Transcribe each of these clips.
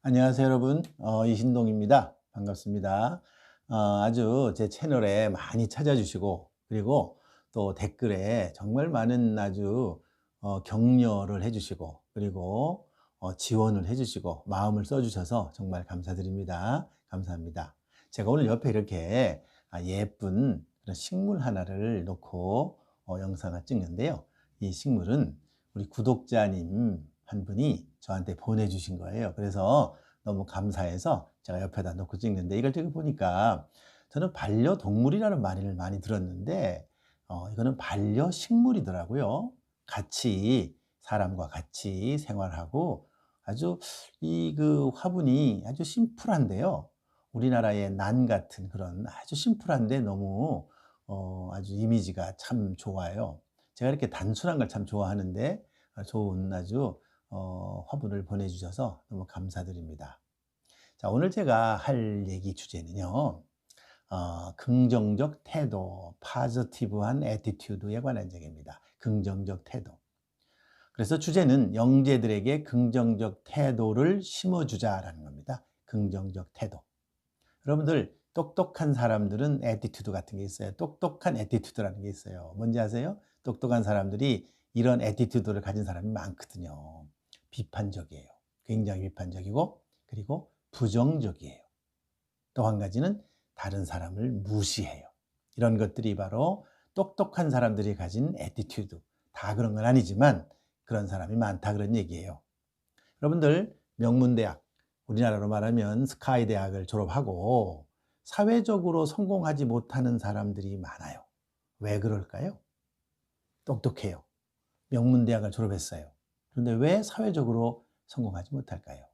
안녕하세요 여러분, 이신동입니다. 반갑습니다. 아주 제 채널에 많이 찾아주시고, 그리고 또 댓글에 정말 많은 아주 격려를 해주시고, 그리고 지원을 해주시고 마음을 써주셔서 정말 감사드립니다. 감사합니다. 제가 오늘 옆에 이렇게 예쁜 그런 식물 하나를 놓고 영상을 찍는데요. 이 식물은 우리 구독자님 한 분이 저한테 보내주신 거예요. 그래서 너무 감사해서 제가 옆에다 놓고 찍는데, 이걸 지금 보니까 저는 반려동물이라는 말을 많이 들었는데 이거는 반려식물이더라고요. 같이 사람과 같이 생활하고, 아주 이 그 화분이 아주 심플한데요. 우리나라의 난 같은 그런 아주 심플한데 너무 아주 이미지가 참 좋아요. 제가 이렇게 단순한 걸 참 좋아하는데 좋은 아주 화분을 보내주셔서 너무 감사드립니다. 자, 오늘 제가 할 얘기 주제는요, 긍정적 태도, 파지티브한 애티튜드에 관한 얘기입니다. 긍정적 태도. 그래서 주제는 영재들에게 긍정적 태도를 심어주자라는 겁니다. 긍정적 태도. 여러분들, 똑똑한 사람들은 애티튜드 같은 게 있어요. 똑똑한 애티튜드라는 게 있어요. 뭔지 아세요? 똑똑한 사람들이 이런 애티튜드를 가진 사람이 많거든요. 비판적이에요. 굉장히 비판적이고, 그리고 부정적이에요. 또 한 가지는 다른 사람을 무시해요. 이런 것들이 바로 똑똑한 사람들이 가진 애티튜드. 다 그런 건 아니지만 그런 사람이 많다, 그런 얘기예요. 여러분들, 명문대학, 우리나라로 말하면 스카이 대학을 졸업하고 사회적으로 성공하지 못하는 사람들이 많아요. 왜 그럴까요? 똑똑해요. 명문대학을 졸업했어요. 그런데 왜 사회적으로 성공하지 못할까요?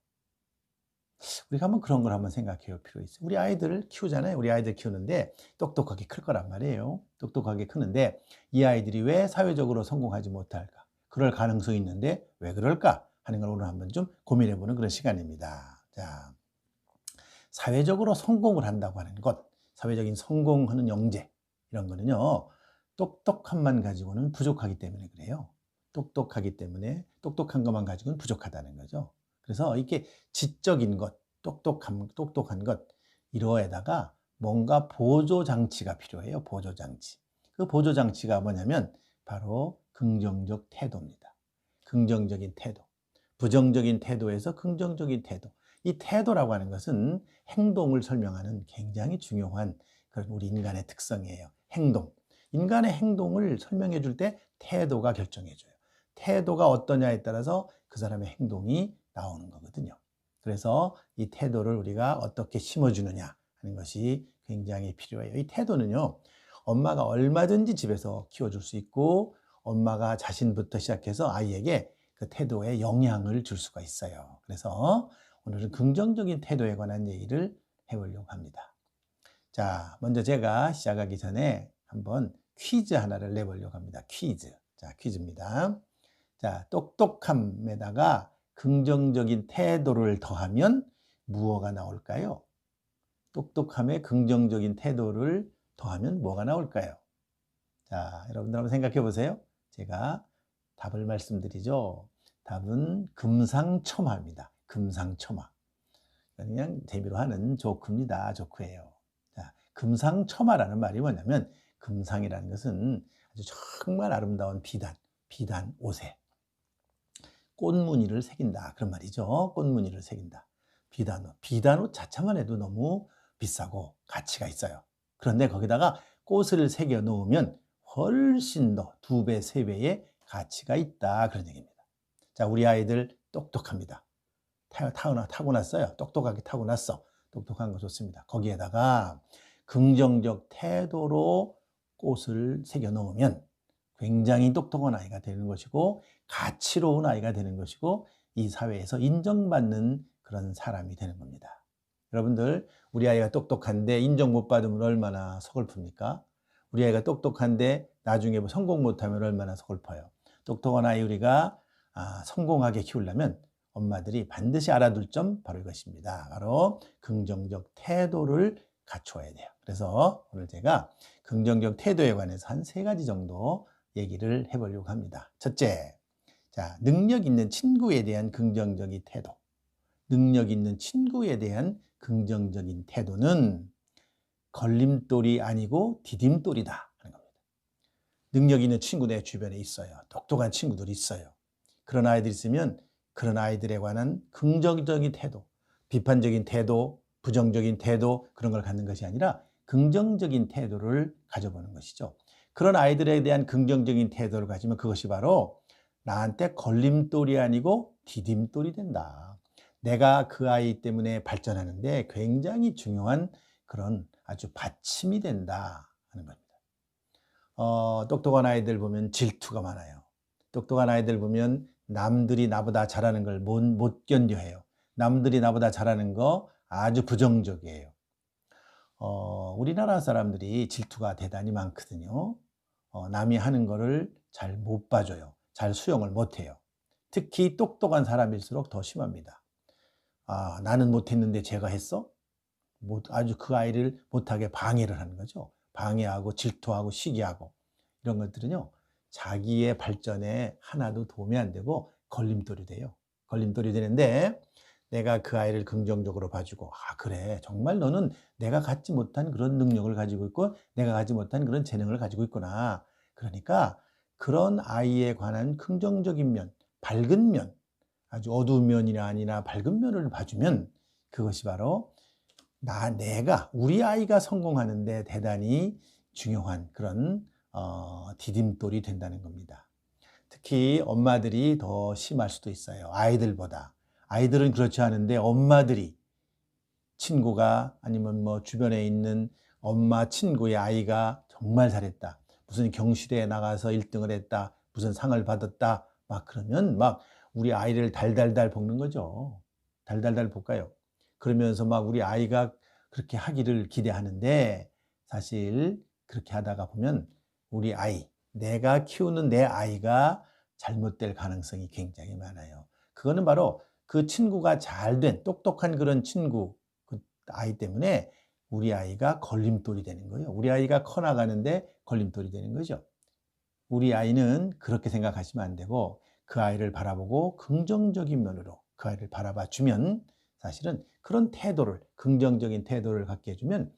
우리가 한번 그런 걸 한번 생각해 볼 필요 있어요. 우리 아이들을 키우잖아요. 우리 아이들 키우는데 똑똑하게 클 거란 말이에요. 똑똑하게 크는데 이 아이들이 왜 사회적으로 성공하지 못할까? 그럴 가능성이 있는데 왜 그럴까? 하는 걸 오늘 한번 좀 고민해 보는 그런 시간입니다. 자, 사회적으로 성공을 한다고 하는 것, 사회적인 성공하는 영재, 이런 거는요, 똑똑함만 가지고는 부족하기 때문에 그래요. 똑똑하기 때문에 똑똑한 것만 가지고는 부족하다는 거죠. 그래서 이렇게 지적인 것, 똑똑한 것, 이러에다가 뭔가 보조장치가 필요해요. 보조장치. 그 보조장치가 뭐냐면 바로 긍정적 태도입니다. 긍정적인 태도. 부정적인 태도에서 긍정적인 태도. 이 태도라고 하는 것은 행동을 설명하는 굉장히 중요한 그런 우리 인간의 특성이에요. 행동. 인간의 행동을 설명해 줄 때 태도가 결정해 줘요. 태도가 어떠냐에 따라서 그 사람의 행동이 나오는 거거든요. 그래서 이 태도를 우리가 어떻게 심어주느냐 하는 것이 굉장히 필요해요. 이 태도는요, 엄마가 얼마든지 집에서 키워줄 수 있고, 엄마가 자신부터 시작해서 아이에게 그 태도에 영향을 줄 수가 있어요. 그래서 오늘은 긍정적인 태도에 관한 얘기를 해보려고 합니다. 자, 먼저 제가 시작하기 전에 한번 퀴즈 하나를 내보려고 합니다. 퀴즈. 자, 퀴즈입니다. 자, 똑똑함에다가 긍정적인 태도를 더하면 무엇가 나올까요? 똑똑함에 긍정적인 태도를 더하면 뭐가 나올까요? 자, 여러분들 한번 생각해 보세요. 제가 답을 말씀드리죠. 답은 금상첨화입니다. 금상첨화. 그냥 재미로 하는 조크입니다. 조크예요. 자, 금상첨화라는 말이 뭐냐면, 금상이라는 것은 아주 정말 아름다운 비단 옷에 꽃무늬를 새긴다, 그런 말이죠. 꽃무늬를 새긴다. 비단옷 자체만 해도 너무 비싸고 가치가 있어요. 그런데 거기다가 꽃을 새겨 놓으면 훨씬 더 2배, 3배의 가치가 있다, 그런 얘기입니다. 자, 우리 아이들 똑똑합니다. 타고났어요. 똑똑하게 타고났어. 똑똑한 거 좋습니다. 거기에다가 긍정적 태도로 꽃을 새겨 놓으면 굉장히 똑똑한 아이가 되는 것이고, 가치로운 아이가 되는 것이고, 이 사회에서 인정받는 그런 사람이 되는 겁니다. 여러분들, 우리 아이가 똑똑한데 인정 못 받으면 얼마나 서글픕니까? 우리 아이가 똑똑한데 나중에 뭐 성공 못하면 얼마나 서글퍼요. 똑똑한 아이 우리가 성공하게 키우려면 엄마들이 반드시 알아둘 점, 바로 이것입니다. 바로 긍정적 태도를 갖춰야 돼요. 그래서 오늘 제가 긍정적 태도에 관해서 한 3가지 정도 얘기를 해보려고 합니다. 첫째, 자, 능력 있는 친구에 대한 긍정적인 태도. 능력 있는 친구에 대한 긍정적인 태도는 걸림돌이 아니고 디딤돌이다 하는 겁니다. 능력 있는 친구 내 주변에 있어요. 똑똑한 친구들이 있어요. 그런 아이들이 있으면 그런 아이들에 관한 긍정적인 태도, 비판적인 태도, 부정적인 태도 그런 걸 갖는 것이 아니라 긍정적인 태도를 가져보는 것이죠. 그런 아이들에 대한 긍정적인 태도를 가지면 그것이 바로 나한테 걸림돌이 아니고 디딤돌이 된다. 내가 그 아이 때문에 발전하는데 굉장히 중요한 그런 아주 받침이 된다 하는 겁니다. 똑똑한 아이들 보면 질투가 많아요. 똑똑한 아이들 보면 남들이 나보다 잘하는 걸 못 견뎌해요. 남들이 나보다 잘하는 거 아주 부정적이에요. 우리나라 사람들이 질투가 대단히 많거든요. 남이 하는 거를 잘 못 봐줘요. 잘 수용을 못 해요. 특히 똑똑한 사람일수록 더 심합니다. 나는 못했는데 쟤가 했어? 아주 그 아이를 못하게 방해를 하는 거죠. 방해하고 질투하고 시기하고 이런 것들은요. 자기의 발전에 하나도 도움이 안 되고 걸림돌이 돼요. 걸림돌이 되는데 내가 그 아이를 긍정적으로 봐주고 그래 정말 너는 내가 갖지 못한 그런 능력을 가지고 있고 내가 가지 못한 그런 재능을 가지고 있구나. 그러니까 그런 아이에 관한 긍정적인 면, 밝은 면, 아주 어두운 면이 아니라 밝은 면을 봐주면 그것이 바로 우리 아이가 성공하는데 대단히 중요한 그런 디딤돌이 된다는 겁니다. 특히 엄마들이 더 심할 수도 있어요. 아이들보다. 아이들은 그렇지 않은데 엄마들이 친구가 아니면 뭐 주변에 있는 엄마 친구의 아이가 정말 잘했다. 무슨 경시대에 나가서 1등을 했다. 무슨 상을 받았다. 막 그러면 막 우리 아이를 달달달 볶는 거죠. 달달달 볶아요. 그러면서 막 우리 아이가 그렇게 하기를 기대하는데 사실 그렇게 하다가 보면 우리 아이, 내가 키우는 내 아이가 잘못될 가능성이 굉장히 많아요. 그거는 바로 그 친구가 잘된 똑똑한 그런 친구, 그 아이 때문에 우리 아이가 걸림돌이 되는 거예요. 우리 아이가 커나가는데 걸림돌이 되는 거죠. 우리 아이는 그렇게 생각하시면 안 되고 그 아이를 바라보고 긍정적인 면으로 그 아이를 바라봐 주면 사실은 그런 태도를 긍정적인 태도를 갖게 해주면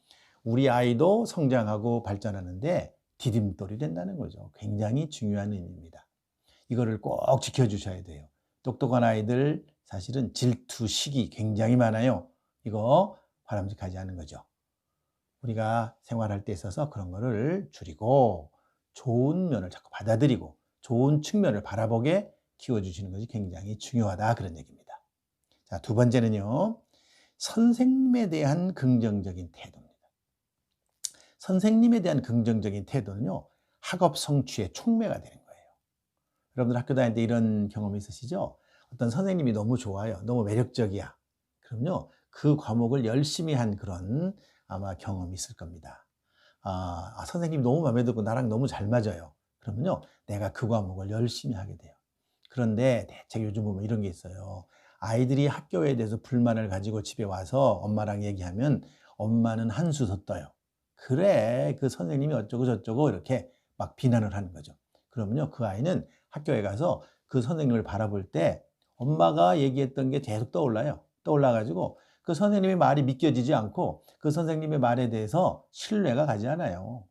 우리 아이도 성장하고 발전하는데 디딤돌이 된다는 거죠. 굉장히 중요한 의미입니다. 이거를 꼭 지켜주셔야 돼요. 똑똑한 아이들 사실은 질투, 시기 굉장히 많아요. 이거 바람직하지 않은 거죠. 우리가 생활할 때 있어서 그런 거를 줄이고 좋은 면을 자꾸 받아들이고 좋은 측면을 바라보게 키워주시는 것이 굉장히 중요하다 그런 얘기입니다. 자, 두 번째는요. 선생님에 대한 긍정적인 태도입니다. 선생님에 대한 긍정적인 태도는요. 학업 성취의 촉매가 되는 거예요. 여러분들 학교 다닐 때 이런 경험이 있으시죠? 어떤 선생님이 너무 좋아요. 너무 매력적이야. 그럼요. 그 과목을 열심히 한 그런 아마 경험이 있을 겁니다. 선생님이 너무 마음에 들고 나랑 너무 잘 맞아요. 그러면요. 내가 그 과목을 열심히 하게 돼요. 그런데 대체 요즘 보면 이런 게 있어요. 아이들이 학교에 대해서 불만을 가지고 집에 와서 엄마랑 얘기하면 엄마는 한 수 더 떠요. 그래, 그 선생님이 어쩌고 저쩌고 이렇게 막 비난을 하는 거죠. 그러면요. 그 아이는 학교에 가서 그 선생님을 바라볼 때 엄마가 얘기했던 게 계속 떠올라요. 떠올라가지고 그 선생님의 말이 믿겨지지 않고 그 선생님의 말에 대해서 신뢰가 가지 않아요.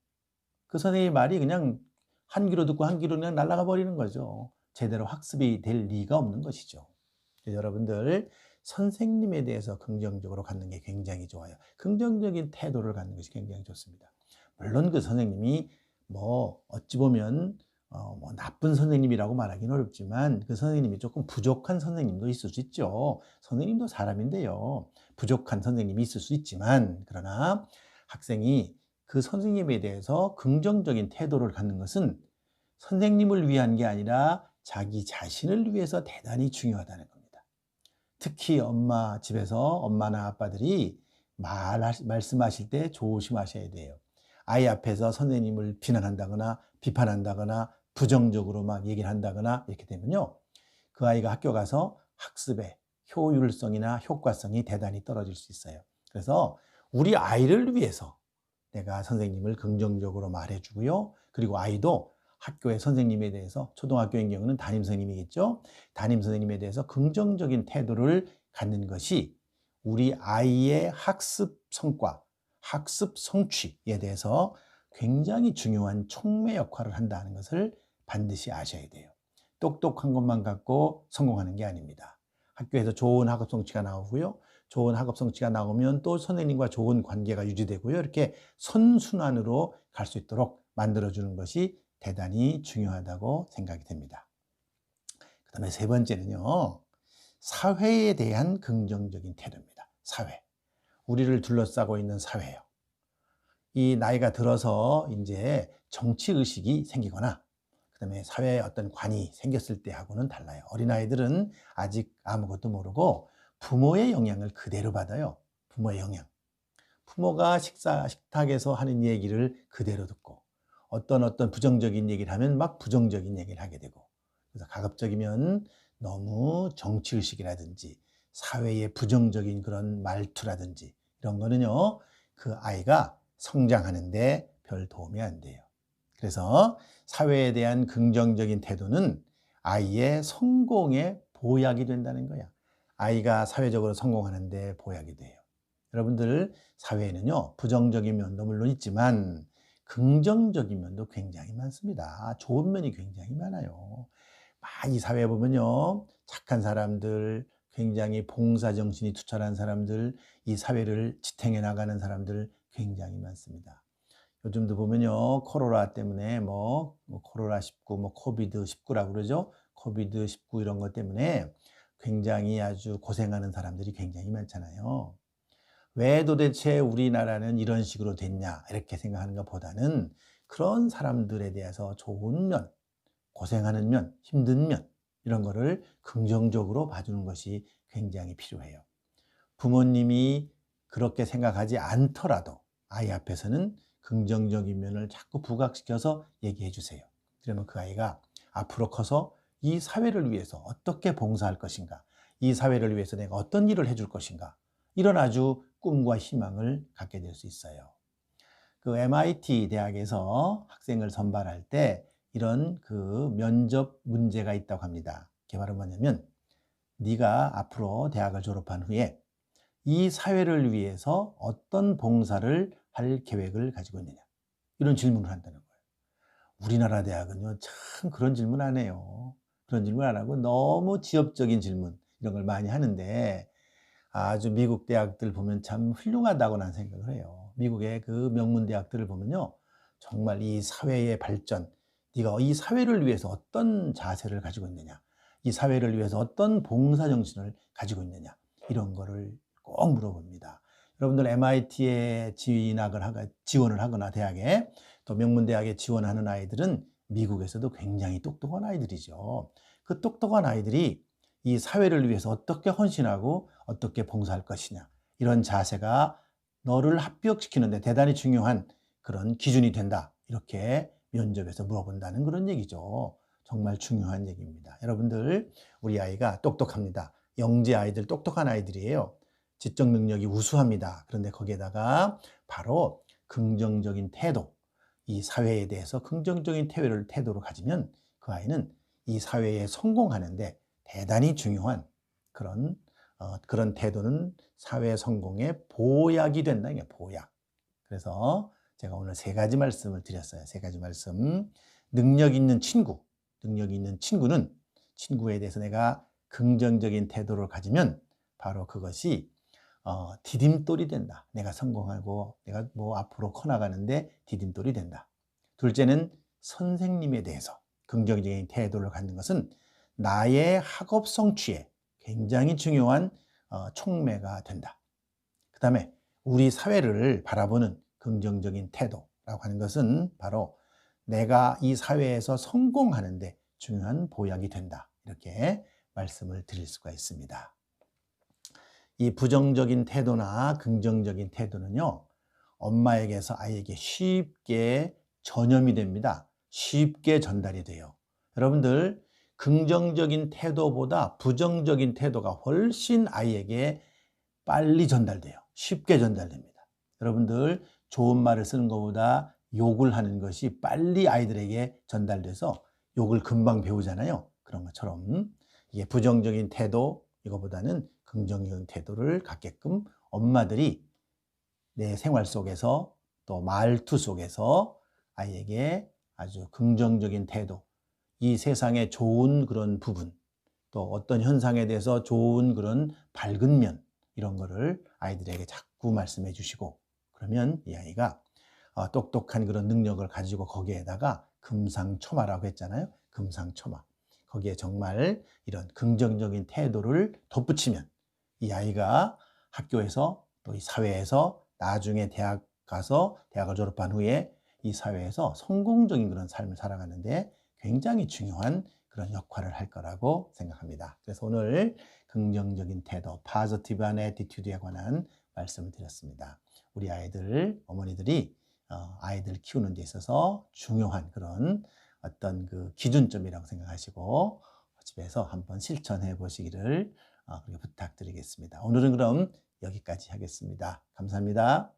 그 선생님의 말이 그냥 한 귀로 듣고 한 귀로 그냥 날아가 버리는 거죠. 제대로 학습이 될 리가 없는 것이죠. 여러분들 선생님에 대해서 긍정적으로 갖는 게 굉장히 좋아요. 긍정적인 태도를 갖는 것이 굉장히 좋습니다. 물론 그 선생님이 뭐 어찌 보면 뭐 나쁜 선생님이라고 말하기는 어렵지만 그 선생님이 조금 부족한 선생님도 있을 수 있죠. 선생님도 사람인데요. 부족한 선생님이 있을 수 있지만 그러나 학생이 그 선생님에 대해서 긍정적인 태도를 갖는 것은 선생님을 위한 게 아니라 자기 자신을 위해서 대단히 중요하다는 겁니다. 특히 집에서 엄마나 아빠들이 말씀하실 때 조심하셔야 돼요. 아이 앞에서 선생님을 비난한다거나 비판한다거나 부정적으로 막 얘기를 한다거나 이렇게 되면요. 그 아이가 학교 가서 학습의 효율성이나 효과성이 대단히 떨어질 수 있어요. 그래서 우리 아이를 위해서 내가 선생님을 긍정적으로 말해주고요. 그리고 아이도 학교의 선생님에 대해서 초등학교인 경우는 담임 선생님이겠죠. 담임 선생님에 대해서 긍정적인 태도를 갖는 것이 우리 아이의 학습 성과, 학습 성취에 대해서 굉장히 중요한 촉매 역할을 한다는 것을 반드시 아셔야 돼요. 똑똑한 것만 갖고 성공하는 게 아닙니다. 학교에서 좋은 학업 성취가 나오고요. 좋은 학업 성취가 나오면 또 선생님과 좋은 관계가 유지되고요. 이렇게 선순환으로 갈 수 있도록 만들어주는 것이 대단히 중요하다고 생각이 됩니다. 그 다음에 세 번째는요, 사회에 대한 긍정적인 태도입니다. 사회. 우리를 둘러싸고 있는 사회요. 이 나이가 들어서 이제 정치의식이 생기거나 그다음에 사회에 어떤 관이 생겼을 때하고는 달라요. 어린아이들은 아직 아무것도 모르고 부모의 영향을 그대로 받아요. 부모의 영향. 부모가 식탁에서 하는 얘기를 그대로 듣고 어떤 부정적인 얘기를 하면 막 부정적인 얘기를 하게 되고, 그래서 가급적이면 너무 정치의식이라든지 사회의 부정적인 그런 말투라든지 이런 거는요, 그 아이가 성장하는데 별 도움이 안 돼요. 그래서 사회에 대한 긍정적인 태도는 아이의 성공에 보약이 된다는 거야. 아이가 사회적으로 성공하는데 보약이 돼요. 여러분들, 사회에는요, 부정적인 면도 물론 있지만 긍정적인 면도 굉장히 많습니다. 좋은 면이 굉장히 많아요. 이 사회에 보면요, 착한 사람들, 굉장히 봉사정신이 투철한 사람들, 이 사회를 지탱해 나가는 사람들 굉장히 많습니다. 요즘도 보면요, 코로나 때문에 코로나19, 코비드19라고 그러죠. 코비드19 이런 것 때문에 굉장히 아주 고생하는 사람들이 굉장히 많잖아요. 왜 도대체 우리나라는 이런 식으로 됐냐, 이렇게 생각하는 것보다는 그런 사람들에 대해서 좋은 면, 고생하는 면, 힘든 면, 이런 거를 긍정적으로 봐주는 것이 굉장히 필요해요. 부모님이 그렇게 생각하지 않더라도 아이 앞에서는 긍정적인 면을 자꾸 부각시켜서 얘기해 주세요. 그러면 그 아이가 앞으로 커서 이 사회를 위해서 어떻게 봉사할 것인가, 이 사회를 위해서 내가 어떤 일을 해줄 것인가, 이런 아주 꿈과 희망을 갖게 될 수 있어요. 그 MIT 대학에서 학생을 선발할 때 이런 그 면접 문제가 있다고 합니다. 그게 바로 뭐냐면, 네가 앞으로 대학을 졸업한 후에 이 사회를 위해서 어떤 봉사를 할 계획을 가지고 있느냐, 이런 질문을 한다는 거예요. 우리나라 대학은요, 참 그런 질문 안 해요. 그런 질문 안 하고 너무 지엽적인 질문, 이런 걸 많이 하는데, 아주 미국 대학들 보면 참 훌륭하다고 난 생각을 해요. 미국의 그 명문 대학들을 보면요, 정말 이 사회의 발전, 네가 이 사회를 위해서 어떤 자세를 가지고 있느냐, 이 사회를 위해서 어떤 봉사 정신을 가지고 있느냐, 이런 거를 꼭 물어봅니다. 여러분들 MIT에 지원을 하거나 대학에 또 명문대학에 지원하는 아이들은 미국에서도 굉장히 똑똑한 아이들이죠. 그 똑똑한 아이들이 이 사회를 위해서 어떻게 헌신하고 어떻게 봉사할 것이냐, 이런 자세가 너를 합격시키는데 대단히 중요한 그런 기준이 된다, 이렇게 면접에서 물어본다는 그런 얘기죠. 정말 중요한 얘기입니다. 여러분들, 우리 아이가 똑똑합니다. 영재 아이들 똑똑한 아이들이에요. 지적 능력이 우수합니다. 그런데 거기에다가 바로 긍정적인 태도, 이 사회에 대해서 긍정적인 태도를 가지면 그 아이는 이 사회에 성공하는데 대단히 중요한 그런 태도는 사회 성공의 보약이 된다. 이게 보약. 그래서 제가 오늘 세 가지 말씀을 드렸어요. 세 가지 말씀. 능력 있는 친구는 친구에 대해서 내가 긍정적인 태도를 가지면 바로 그것이 디딤돌이 된다. 내가 성공하고 내가 앞으로 커나가는데 디딤돌이 된다. 둘째는 선생님에 대해서 긍정적인 태도를 갖는 것은 나의 학업 성취에 굉장히 중요한 촉매가 된다. 그 다음에 우리 사회를 바라보는 긍정적인 태도라고 하는 것은 바로 내가 이 사회에서 성공하는데 중요한 보약이 된다. 이렇게 말씀을 드릴 수가 있습니다. 이 부정적인 태도나 긍정적인 태도는요, 엄마에게서 아이에게 쉽게 전염이 됩니다. 쉽게 전달이 돼요. 여러분들, 긍정적인 태도보다 부정적인 태도가 훨씬 아이에게 빨리 전달돼요. 쉽게 전달됩니다. 여러분들, 좋은 말을 쓰는 것보다 욕을 하는 것이 빨리 아이들에게 전달돼서 욕을 금방 배우잖아요. 그런 것처럼 이게 부정적인 태도, 이거보다는 긍정적인 태도를 갖게끔 엄마들이 내 생활 속에서 또 말투 속에서 아이에게 아주 긍정적인 태도, 이 세상에 좋은 그런 부분, 또 어떤 현상에 대해서 좋은 그런 밝은 면, 이런 거를 아이들에게 자꾸 말씀해 주시고, 그러면 이 아이가 똑똑한 그런 능력을 가지고 거기에다가 금상첨화라고 했잖아요. 금상첨화. 거기에 정말 이런 긍정적인 태도를 덧붙이면 이 아이가 학교에서 또 이 사회에서 나중에 대학 가서 대학을 졸업한 후에 이 사회에서 성공적인 그런 삶을 살아가는데 굉장히 중요한 그런 역할을 할 거라고 생각합니다. 그래서 오늘 긍정적인 태도, 파지티브한 애티튜드에 관한 말씀을 드렸습니다. 우리 아이들, 어머니들이 아이들 키우는 데 있어서 중요한 그런 어떤 그 기준점이라고 생각하시고 집에서 한번 실천해 보시기를 그렇게 부탁드리겠습니다. 오늘은 그럼 여기까지 하겠습니다. 감사합니다.